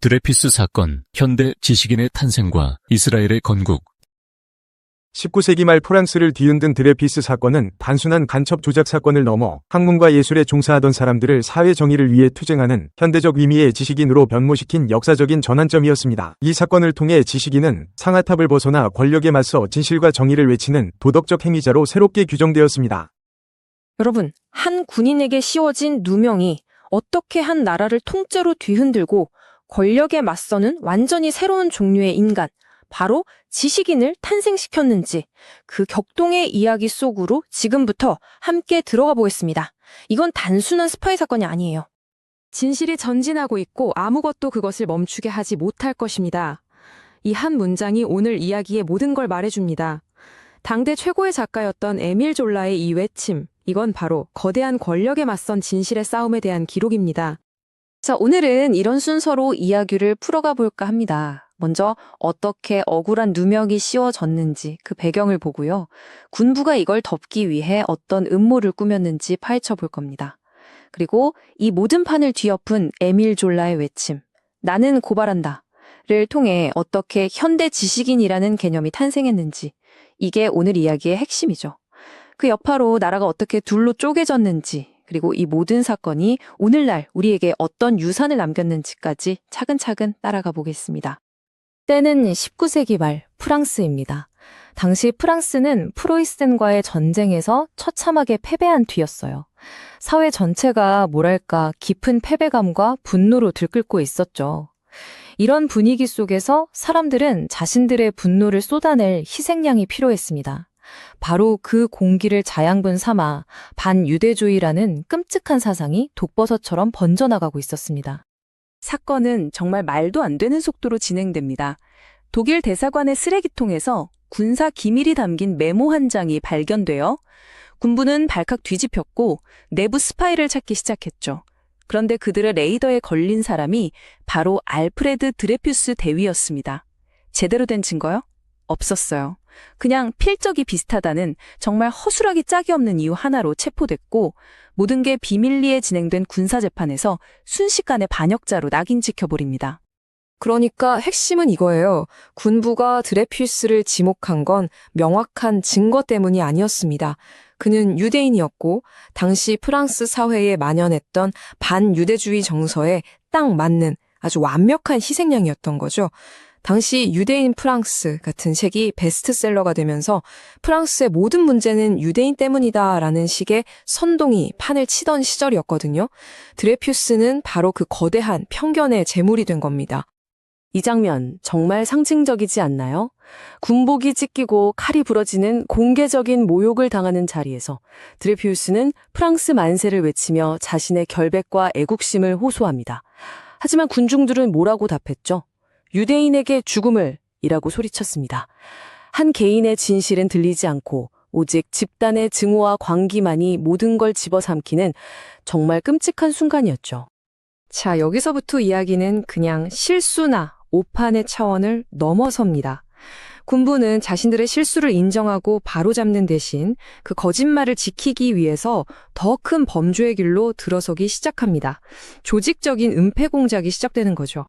드레피스 사건, 현대 지식인의 탄생과 이스라엘의 건국. 19세기 말 프랑스를 뒤흔든 드레피스 사건은 단순한 간첩 조작 사건을 넘어 학문과 예술에 종사하던 사람들을 사회 정의를 위해 투쟁하는 현대적 의미의 지식인으로 변모시킨 역사적인 전환점이었습니다. 이 사건을 통해 지식인은 상아탑을 벗어나 권력에 맞서 진실과 정의를 외치는 도덕적 행위자로 새롭게 규정되었습니다. 여러분, 한 군인에게 씌워진 누명이 어떻게 한 나라를 통째로 뒤흔들고 권력에 맞서는 완전히 새로운 종류의 인간, 바로 지식인을 탄생시켰는지 그 격동의 이야기 속으로 지금부터 함께 들어가 보겠습니다. 이건 단순한 스파이 사건이 아니에요. 진실이 전진하고 있고 아무것도 그것을 멈추게 하지 못할 것입니다. 이 한 문장이 오늘 이야기의 모든 걸 말해줍니다. 당대 최고의 작가였던 에밀 졸라의 이 외침, 이건 바로 거대한 권력에 맞선 진실의 싸움에 대한 기록입니다. 자, 오늘은 이런 순서로 이야기를 풀어가 볼까 합니다. 먼저 어떻게 억울한 누명이 씌워졌는지 그 배경을 보고요. 군부가 이걸 덮기 위해 어떤 음모를 꾸몄는지 파헤쳐 볼 겁니다. 그리고 이 모든 판을 뒤엎은 에밀 졸라의 외침, 나는 고발한다를 통해 어떻게 현대 지식인이라는 개념이 탄생했는지, 이게 오늘 이야기의 핵심이죠. 그 여파로 나라가 어떻게 둘로 쪼개졌는지, 그리고 이 모든 사건이 오늘날 우리에게 어떤 유산을 남겼는지까지 차근차근 따라가 보겠습니다. 때는 19세기 말 프랑스입니다. 당시 프랑스는 프로이센과의 전쟁에서 처참하게 패배한 뒤였어요. 사회 전체가 뭐랄까 깊은 패배감과 분노로 들끓고 있었죠. 이런 분위기 속에서 사람들은 자신들의 분노를 쏟아낼 희생양이 필요했습니다. 바로 그 공기를 자양분 삼아 반유대주의라는 끔찍한 사상이 독버섯처럼 번져나가고 있었습니다. 사건은 정말 말도 안 되는 속도로 진행됩니다. 독일 대사관의 쓰레기통에서 군사 기밀이 담긴 메모 한 장이 발견되어 군부는 발칵 뒤집혔고 내부 스파이를 찾기 시작했죠. 그런데 그들의 레이더에 걸린 사람이 바로 알프레드 드레퓨스 대위였습니다. 제대로 된 증거요? 없었어요. 그냥 필적이 비슷하다는 정말 허술하기 짝이 없는 이유 하나로 체포됐고 모든 게 비밀리에 진행된 군사재판에서 순식간에 반역자로 낙인 찍혀버립니다. 그러니까 핵심은 이거예요. 군부가 드레퓨스를 지목한 건 명확한 증거 때문이 아니었습니다. 그는 유대인이었고 당시 프랑스 사회에 만연했던 반유대주의 정서에 딱 맞는 아주 완벽한 희생양이었던 거죠. 당시 유대인 프랑스 같은 책이 베스트셀러가 되면서 프랑스의 모든 문제는 유대인 때문이다라는 식의 선동이 판을 치던 시절이었거든요. 드레퓨스는 바로 그 거대한 편견의 제물이 된 겁니다. 이 장면 정말 상징적이지 않나요? 군복이 찢기고 칼이 부러지는 공개적인 모욕을 당하는 자리에서 드레퓨스는 프랑스 만세를 외치며 자신의 결백과 애국심을 호소합니다. 하지만 군중들은 뭐라고 답했죠? 유대인에게 죽음을 이라고 소리쳤습니다. 한 개인의 진실은 들리지 않고 오직 집단의 증오와 광기만이 모든 걸 집어삼키는 정말 끔찍한 순간이었죠. 자, 여기서부터 이야기는 그냥 실수나 오판의 차원을 넘어섭니다. 군부는 자신들의 실수를 인정하고 바로잡는 대신 그 거짓말을 지키기 위해서 더 큰 범죄의 길로 들어서기 시작합니다. 조직적인 은폐 공작이 시작되는 거죠.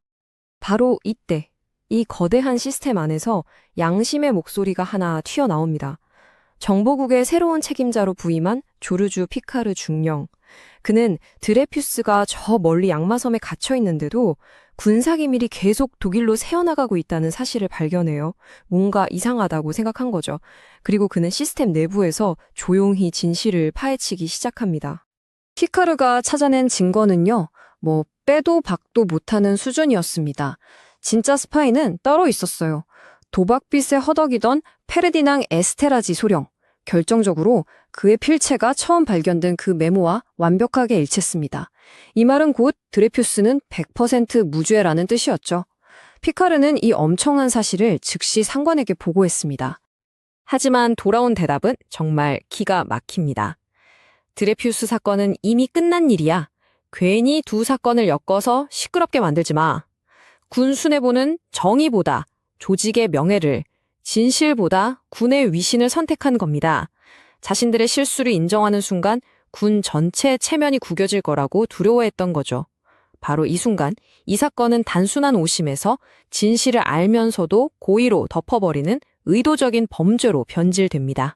바로 이때 이 거대한 시스템 안에서 양심의 목소리가 하나 튀어나옵니다. 정보국의 새로운 책임자로 부임한 조르주 피카르 중령. 그는 드레퓨스가 저 멀리 양마섬에 갇혀 있는데도 군사기밀이 계속 독일로 새어나가고 있다는 사실을 발견해요. 뭔가 이상하다고 생각한 거죠. 그리고 그는 시스템 내부에서 조용히 진실을 파헤치기 시작합니다. 피카르가 찾아낸 증거는요, 빼도 박도 못하는 수준이었습니다. 진짜 스파이는 따로 있었어요. 도박빚에 허덕이던 페르디낭 에스테라지 소령. 결정적으로 그의 필체가 처음 발견된 그 메모와 완벽하게 일치했습니다. 이 말은 곧 드레퓨스는 100% 무죄라는 뜻이었죠. 피카르는 이 엄청난 사실을 즉시 상관에게 보고했습니다. 하지만 돌아온 대답은 정말 기가 막힙니다. 드레퓨스 사건은 이미 끝난 일이야. 괜히 두 사건을 엮어서 시끄럽게 만들지 마. 군 수뇌부는 정의보다 조직의 명예를, 진실보다 군의 위신을 선택한 겁니다. 자신들의 실수를 인정하는 순간 군 전체의 체면이 구겨질 거라고 두려워했던 거죠. 바로 이 순간 이 사건은 단순한 오심에서 진실을 알면서도 고의로 덮어버리는 의도적인 범죄로 변질됩니다.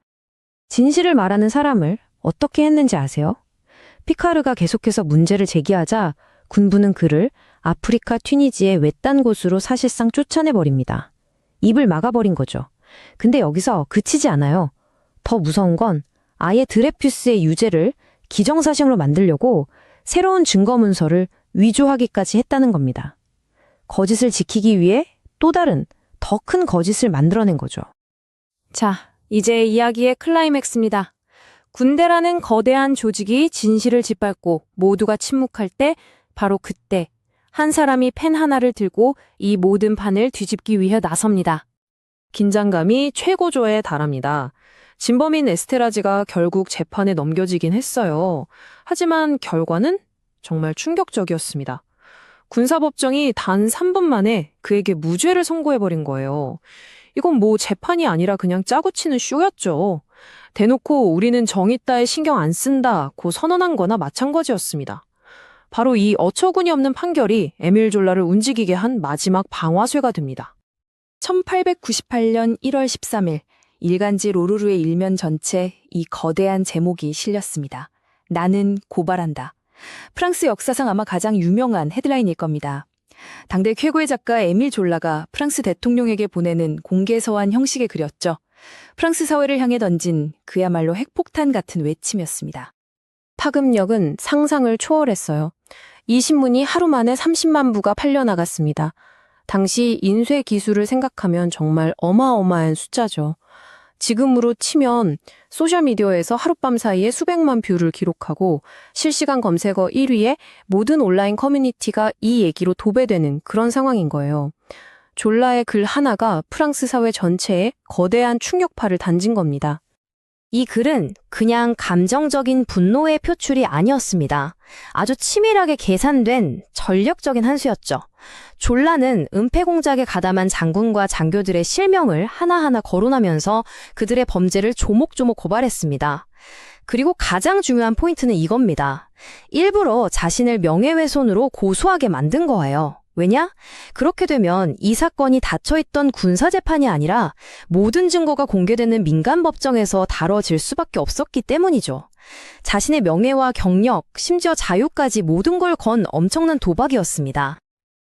진실을 말하는 사람을 어떻게 했는지 아세요? 피카르가 계속해서 문제를 제기하자 군부는 그를 아프리카 튀니지의 외딴 곳으로 사실상 쫓아내버립니다. 입을 막아버린 거죠. 근데 여기서 그치지 않아요. 더 무서운 건 아예 드레퓨스의 유죄를 기정사실로 만들려고 새로운 증거 문서를 위조하기까지 했다는 겁니다. 거짓을 지키기 위해 또 다른 더 큰 거짓을 만들어낸 거죠. 자, 이제 이야기의 클라이맥스입니다. 군대라는 거대한 조직이 진실을 짓밟고 모두가 침묵할 때 바로 그때 한 사람이 펜 하나를 들고 이 모든 판을 뒤집기 위해 나섭니다. 긴장감이 최고조에 달합니다. 진범인 에스테라지가 결국 재판에 넘겨지긴 했어요. 하지만 결과는 정말 충격적이었습니다. 군사법정이 단 3분 만에 그에게 무죄를 선고해버린 거예요. 이건 뭐 재판이 아니라 그냥 짜고 치는 쇼였죠. 대놓고 우리는 정의 따위 신경 안 쓴다고 선언한 거나 마찬가지였습니다. 바로 이 어처구니 없는 판결이 에밀 졸라를 움직이게 한 마지막 방아쇠가 됩니다. 1898년 1월 13일 일간지 로르르의 일면 전체 이 거대한 제목이 실렸습니다. 나는 고발한다. 프랑스 역사상 아마 가장 유명한 헤드라인일 겁니다. 당대 최고의 작가 에밀 졸라가 프랑스 대통령에게 보내는 공개서한 형식에 그렸죠. 프랑스 사회를 향해 던진 그야말로 핵폭탄 같은 외침이었습니다. 파급력은 상상을 초월했어요. 이 신문이 하루 만에 30만 부가 팔려나갔습니다. 당시 인쇄 기술을 생각하면 정말 어마어마한 숫자죠. 지금으로 치면 소셜미디어에서 하룻밤 사이에 수백만 뷰를 기록하고 실시간 검색어 1위에 모든 온라인 커뮤니티가 이 얘기로 도배되는 그런 상황인 거예요. 졸라의 글 하나가 프랑스 사회 전체에 거대한 충격파를 단진 겁니다. 이 글은 그냥 감정적인 분노의 표출이 아니었습니다. 아주 치밀하게 계산된 전략적인 한 수였죠. 졸라는 은폐 공작에 가담한 장군과 장교들의 실명을 하나하나 거론하면서 그들의 범죄를 조목조목 고발했습니다. 그리고 가장 중요한 포인트는 이겁니다. 일부러 자신을 명예훼손으로 고소하게 만든 거예요. 왜냐? 그렇게 되면 이 사건이 닫혀있던 군사재판이 아니라 모든 증거가 공개되는 민간법정에서 다뤄질 수밖에 없었기 때문이죠. 자신의 명예와 경력, 심지어 자유까지 모든 걸 건 엄청난 도박이었습니다.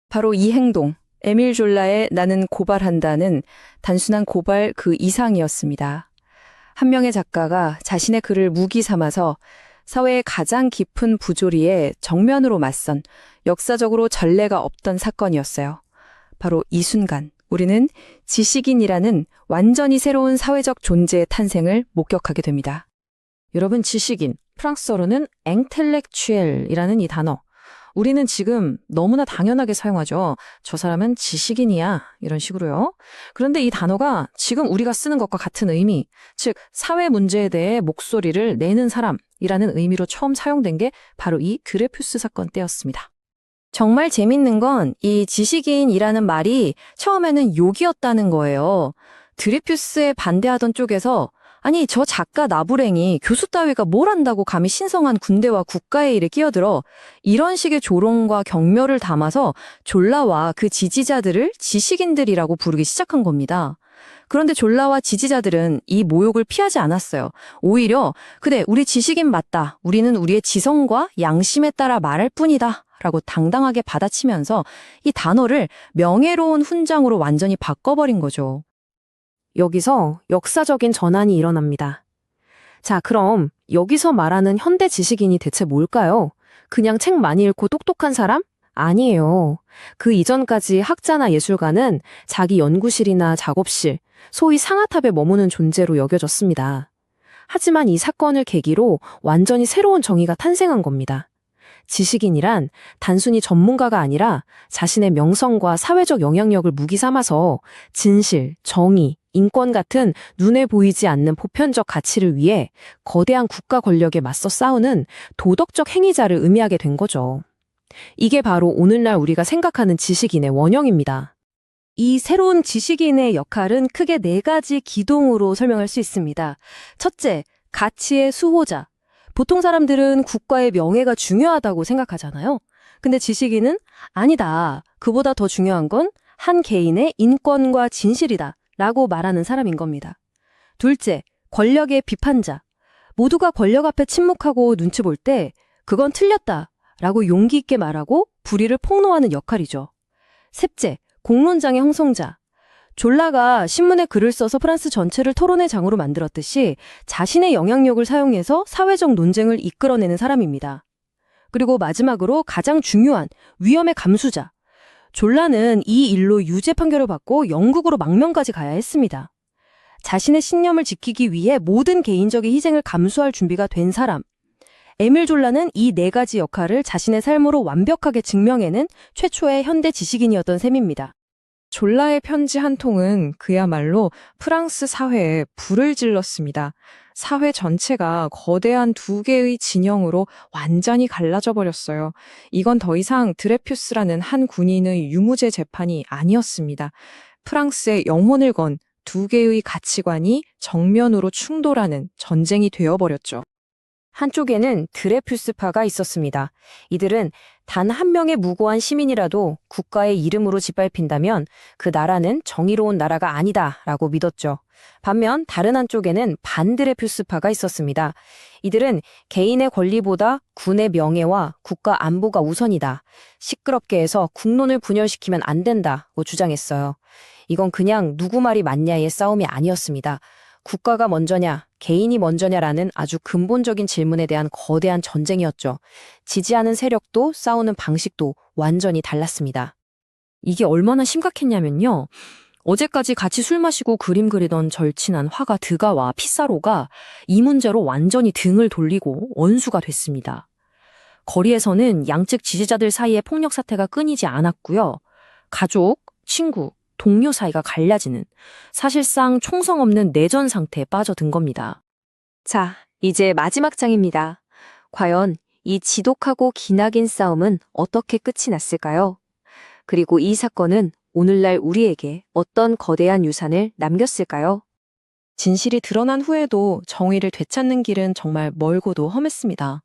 바로 이 행동, 에밀 졸라의 나는 고발한다는 단순한 고발 그 이상이었습니다. 한 명의 작가가 자신의 글을 무기 삼아서 사회의 가장 깊은 부조리에 정면으로 맞선 역사적으로 전례가 없던 사건이었어요. 바로 이 순간 우리는 지식인이라는 완전히 새로운 사회적 존재의 탄생을 목격하게 됩니다. 여러분, 지식인, 프랑스어로는 앵텔렉추엘이라는 이 단어. 우리는 지금 너무나 당연하게 사용하죠. 저 사람은 지식인이야, 이런 식으로요. 그런데 이 단어가 지금 우리가 쓰는 것과 같은 의미, 즉 사회 문제에 대해 목소리를 내는 사람이라는 의미로 처음 사용된 게 바로 이 드레퓨스 사건 때였습니다. 정말 재밌는 건 이 지식인이라는 말이 처음에는 욕이었다는 거예요. 드레퓨스에 반대하던 쪽에서 아니 저 작가 나부랭이 교수 따위가 뭘 안다고 감히 신성한 군대와 국가의 일에 끼어들어, 이런 식의 조롱과 경멸을 담아서 졸라와 그 지지자들을 지식인들이라고 부르기 시작한 겁니다. 그런데 졸라와 지지자들은 이 모욕을 피하지 않았어요. 오히려 그래 우리 지식인 맞다. 우리는 우리의 지성과 양심에 따라 말할 뿐이다. 라고 당당하게 받아치면서 이 단어를 명예로운 훈장으로 완전히 바꿔버린 거죠. 여기서 역사적인 전환이 일어납니다. 자, 그럼 여기서 말하는 현대 지식인이 대체 뭘까요? 그냥 책 많이 읽고 똑똑한 사람? 아니에요. 그 이전까지 학자나 예술가는 자기 연구실이나 작업실, 소위 상아탑에 머무는 존재로 여겨졌습니다. 하지만 이 사건을 계기로 완전히 새로운 정의가 탄생한 겁니다. 지식인이란 단순히 전문가가 아니라 자신의 명성과 사회적 영향력을 무기 삼아서 진실, 정의, 인권 같은 눈에 보이지 않는 보편적 가치를 위해 거대한 국가 권력에 맞서 싸우는 도덕적 행위자를 의미하게 된 거죠. 이게 바로 오늘날 우리가 생각하는 지식인의 원형입니다. 이 새로운 지식인의 역할은 크게 4가지 기동으로 설명할 수 있습니다. 첫째, 가치의 수호자. 보통 사람들은 국가의 명예가 중요하다고 생각하잖아요. 근데 지식인은 아니다. 그보다 더 중요한 건 한 개인의 인권과 진실이다. 라고 말하는 사람인 겁니다. 둘째, 권력의 비판자. 모두가 권력 앞에 침묵하고 눈치 볼 때 그건 틀렸다. 라고 용기 있게 말하고 불의를 폭로하는 역할이죠. 셋째, 공론장의 형성자. 졸라가 신문에 글을 써서 프랑스 전체를 토론의 장으로 만들었듯이 자신의 영향력을 사용해서 사회적 논쟁을 이끌어내는 사람입니다. 그리고 마지막으로 가장 중요한 위험의 감수자. 졸라는 이 일로 유죄 판결을 받고 영국으로 망명까지 가야 했습니다. 자신의 신념을 지키기 위해 모든 개인적인 희생을 감수할 준비가 된 사람. 에밀 졸라는 이 네 가지 역할을 자신의 삶으로 완벽하게 증명해낸 최초의 현대 지식인이었던 셈입니다. 졸라의 편지 한 통은 그야말로 프랑스 사회에 불을 질렀습니다. 사회 전체가 거대한 두 개의 진영으로 완전히 갈라져 버렸어요. 이건 더 이상 드레퓨스라는 한 군인의 유무죄 재판이 아니었습니다. 프랑스의 영혼을 건 두 개의 가치관이 정면으로 충돌하는 전쟁이 되어버렸죠. 한쪽에는 드레퓨스파가 있었습니다. 이들은 단 한 명의 무고한 시민이라도 국가의 이름으로 짓밟힌다면 그 나라는 정의로운 나라가 아니다라고 믿었죠. 반면 다른 한쪽에는 반드레퓨스파가 있었습니다. 이들은 개인의 권리보다 군의 명예와 국가 안보가 우선이다. 시끄럽게 해서 국론을 분열시키면 안 된다고 주장했어요. 이건 그냥 누구 말이 맞냐의 싸움이 아니었습니다. 국가가 먼저냐, 개인이 먼저냐라는 아주 근본적인 질문에 대한 거대한 전쟁이었죠. 지지하는 세력도 싸우는 방식도 완전히 달랐습니다. 이게 얼마나 심각했냐면요. 어제까지 같이 술 마시고 그림 그리던 절친한 화가 드가와 피사로가 이 문제로 완전히 등을 돌리고 원수가 됐습니다. 거리에서는 양측 지지자들 사이에 폭력 사태가 끊이지 않았고요. 가족, 친구, 동료 사이가 갈라지는 사실상 총성 없는 내전 상태에 빠져든 겁니다. 자, 이제 마지막 장입니다. 과연 이 지독하고 기나긴 싸움은 어떻게 끝이 났을까요? 그리고 이 사건은 오늘날 우리에게 어떤 거대한 유산을 남겼을까요? 진실이 드러난 후에도 정의를 되찾는 길은 정말 멀고도 험했습니다.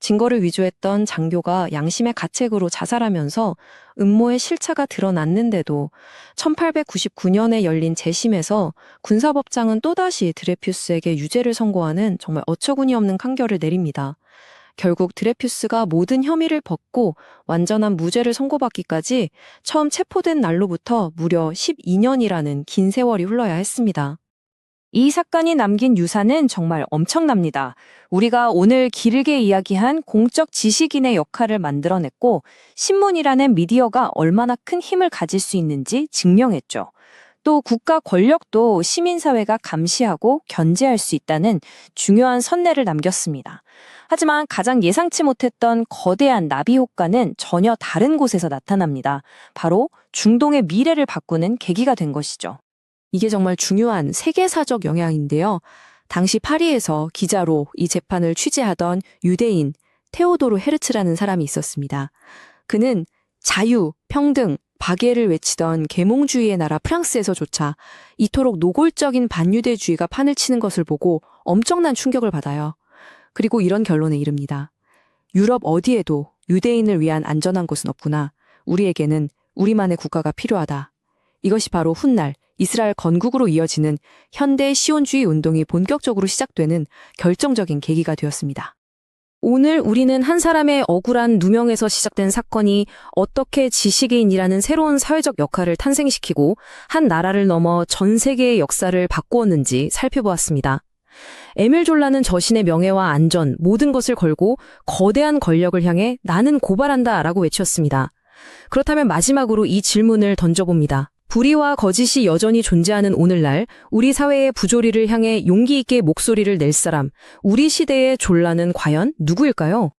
증거를 위조했던 장교가 양심의 가책으로 자살하면서 음모의 실체가 드러났는데도 1899년에 열린 재심에서 군사법장은 또다시 드레퓨스에게 유죄를 선고하는 정말 어처구니없는 판결을 내립니다. 결국 드레퓨스가 모든 혐의를 벗고 완전한 무죄를 선고받기까지 처음 체포된 날로부터 무려 12년이라는 긴 세월이 흘러야 했습니다. 이 사건이 남긴 유산은 정말 엄청납니다. 우리가 오늘 길게 이야기한 공적 지식인의 역할을 만들어냈고 신문이라는 미디어가 얼마나 큰 힘을 가질 수 있는지 증명했죠. 또 국가 권력도 시민사회가 감시하고 견제할 수 있다는 중요한 선례를 남겼습니다. 하지만 가장 예상치 못했던 거대한 나비 효과는 전혀 다른 곳에서 나타납니다. 바로 중동의 미래를 바꾸는 계기가 된 것이죠. 이게 정말 중요한 세계사적 영향인데요. 당시 파리에서 기자로 이 재판을 취재하던 유대인 테오도르 헤르츠라는 사람이 있었습니다. 그는 자유, 평등, 박애를 외치던 계몽주의의 나라 프랑스에서조차 이토록 노골적인 반유대주의가 판을 치는 것을 보고 엄청난 충격을 받아요. 그리고 이런 결론에 이릅니다. 유럽 어디에도 유대인을 위한 안전한 곳은 없구나. 우리에게는 우리만의 국가가 필요하다. 이것이 바로 훗날 이스라엘 건국으로 이어지는 현대 시온주의 운동이 본격적으로 시작되는 결정적인 계기가 되었습니다. 오늘 우리는 한 사람의 억울한 누명에서 시작된 사건이 어떻게 지식인이라는 새로운 사회적 역할을 탄생시키고 한 나라를 넘어 전 세계의 역사를 바꾸었는지 살펴보았습니다. 에밀 졸라는 자신의 명예와 안전, 모든 것을 걸고 거대한 권력을 향해 나는 고발한다 라고 외쳤습니다. 그렇다면 마지막으로 이 질문을 던져봅니다. 불의와 거짓이 여전히 존재하는 오늘날 우리 사회의 부조리를 향해 용기 있게 목소리를 낼 사람, 우리 시대의 졸라는 과연 누구일까요?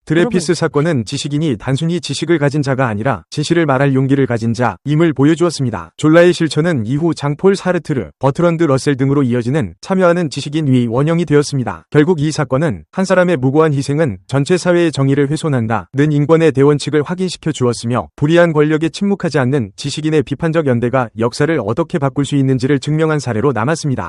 드레피스 사건은 지식인이 단순히 지식을 가진 자가 아니라 진실을 말할 용기를 가진 자임을 보여주었습니다. 졸라의 실천은 이후 장폴 사르트르, 버트런드 러셀 등으로 이어지는 참여하는 지식인 위 원형이 되었습니다. 결국 이 사건은 한 사람의 무고한 희생은 전체 사회의 정의를 훼손한다는 인권의 대원칙을 확인시켜 주었으며 불의한 권력에 침묵하지 않는 지식인의 비판적 연대가 역사를 어떻게 바꿀 수 있는지를 증명한 사례로 남았습니다.